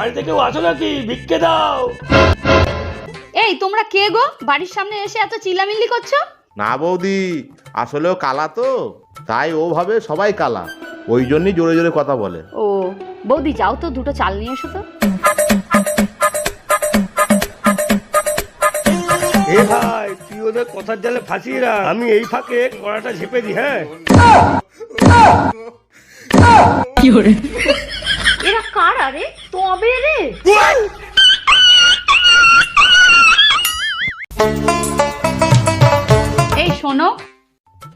বাড়িতে কেউ আছো নাকি? ভিক্ষে দাও। এই তোমরা কে গো? বাড়ির সামনে এসে এত চিল্লামিল্লি করছো? না বৌদি, আসলেও কালা তো, তাই ও ভাবে সবাই কালা, ওই জন্যই জোরে জোরে কথা বলে। ও বৌদি, যাও তো দুটো চাল নিয়ে এসো তো। এ ভাই, তুই ওদের কথার জালে ফাঁসিয়ে রাখ, আমি এই ফাঁকে কড়াটা ঝেপে দিই। হ্যাঁ, এরা কার? আরে তবে রে, এই শোনো।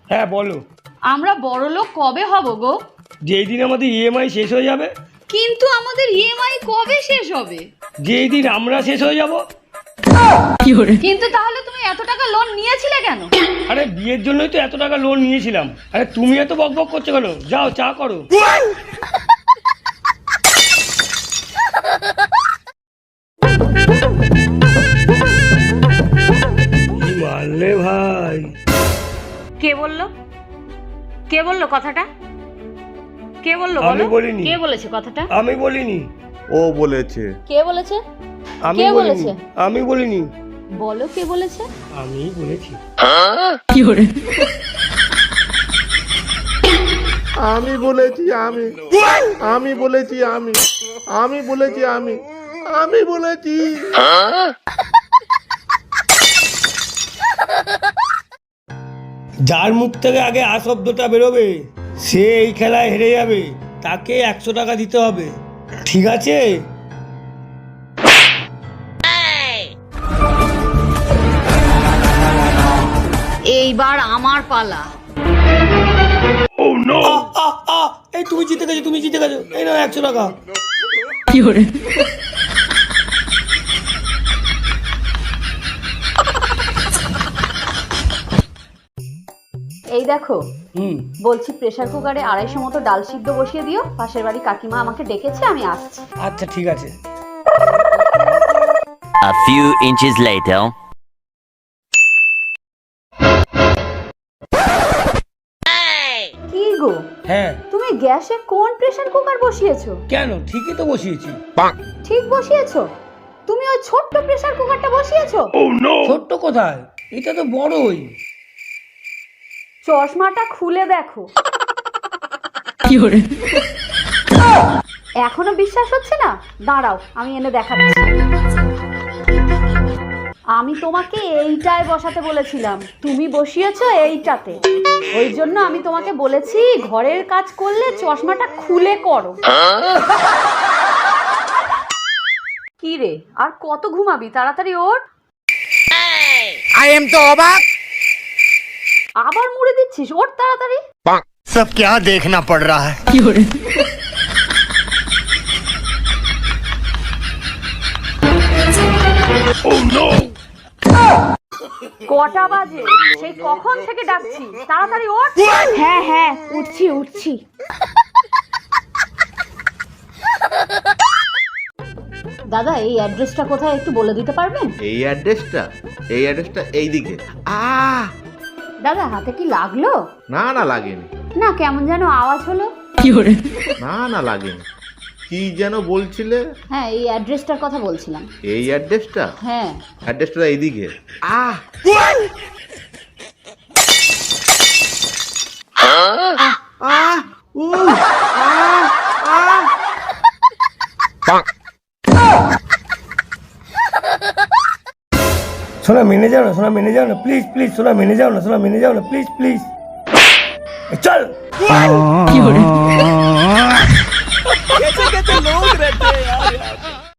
হ্যাঁ বলো। আমরা বড়লোক কবে হব গো? যেই দিন আমাদের ইএমআই শেষ হয়ে যাবে। কিন্তু আমাদের ইএমআই কবে শেষ হবে? যেই দিন আমরা শেষ হয়ে যাব। কিন্তু তাহলে তুমি এত টাকা লোন নিয়েছিলে কেন? আরে বিয়ের জন্যই তো এত টাকা লোন নিয়েছিলাম। আরে তুমি এত বকবক করছো কেন? যাও চা করো। কি মারলে ভাই? কে বললো? কে বললো কথাটা? কে বললো? আমি বলিনি। কে বলেছে কথাটা? আমি বলিনি। ও বলেছে। কে বলেছে? আমি কে বলিনি। বলেছে? আমি বলিনি। বলো কে বলেছে? আমি বলেছি। আমি বলেছি, আমি বলেছি, আমি বলেছি, আমি বলেছি। যার মুখ থেকে আগে আ শব্দটা বেরোবে সে এই খেলায় হেরে যাবে, তাকে 100 টাকা দিতে হবে, ঠিক আছে? এইবার আমার পালা। এই তুমি জিতে গেছো, তুমি জিতে গেছো। এই নাও 100 টাকা। এই দেখো, হুম, বলছি প্রেসার কুকারে 250 মতো ডাল সিদ্ধ বসিয়ে দিও। পাশের বাড়ি কাকিমা আমাকে ডেকেছে, আমি আসছি। আচ্ছা ঠিক আছে। A few inches later. কি গো, হ্যাঁ, তুমি গ্যাসে কোন প্রেসার কুকার বসিয়েছো? কেন? ঠিকই তো বসিয়েছি। ঠিক বসিয়েছো? তুমি ওই ছোট্ট প্রেসার কুকারটা বসিয়েছো? ছোট্ট কোথায়, এটা তো বড়ই। চশমাটা খুলে দেখো। এখনো বিশ্বাস হচ্ছে না? দাঁড়াও, আমি এনে দেখাচ্ছি। আমি তোমাকে এইটায় বসাতে বলেছিলাম, তুমি বসিয়েছো এইটাতে। ওই জন্য আমি তোমাকে বলেছি ঘরের কাজ করলে চশমাটা খুলে করো। কি রে, আর কত ঘুমাবি? তাড়াতাড়ি ওঠ। आई एम तो अबाक। আবার মুড়ে দিচ্ছিস? ওঠ তাড়াতাড়ি। सब क्या देखना पड़ रहा है? কটা বাজে? সেই কখন থেকে ডাকছি, তাড়াতাড়ি ওঠ। হ্যাঁ হ্যাঁ, উঠছি। দাদা, এই অ্যাড্রেসটা কোথায় একটু বলে দিতে পারবেন? এই অ্যাড্রেসটা এইদিকে। দাদা, হাতে কি লাগলো? না লাগেনি। না, কেমন যেন আওয়াজ হলো। না লাগেনি। কি যেন বলছিলে? হ্যাঁ, এই অ্যাড্রেসটার কথা বলছিলাম। এই অ্যাড্রেসটা? হ্যাঁ। অ্যাড্রেসটা এইদিকে। সোনা মেনে যাও না, প্লিজ প্লিজ। সোনা মেনে যাও না, প্লিজ প্লিজ। চল। कैसे कैसे लोग रहते हैं यार।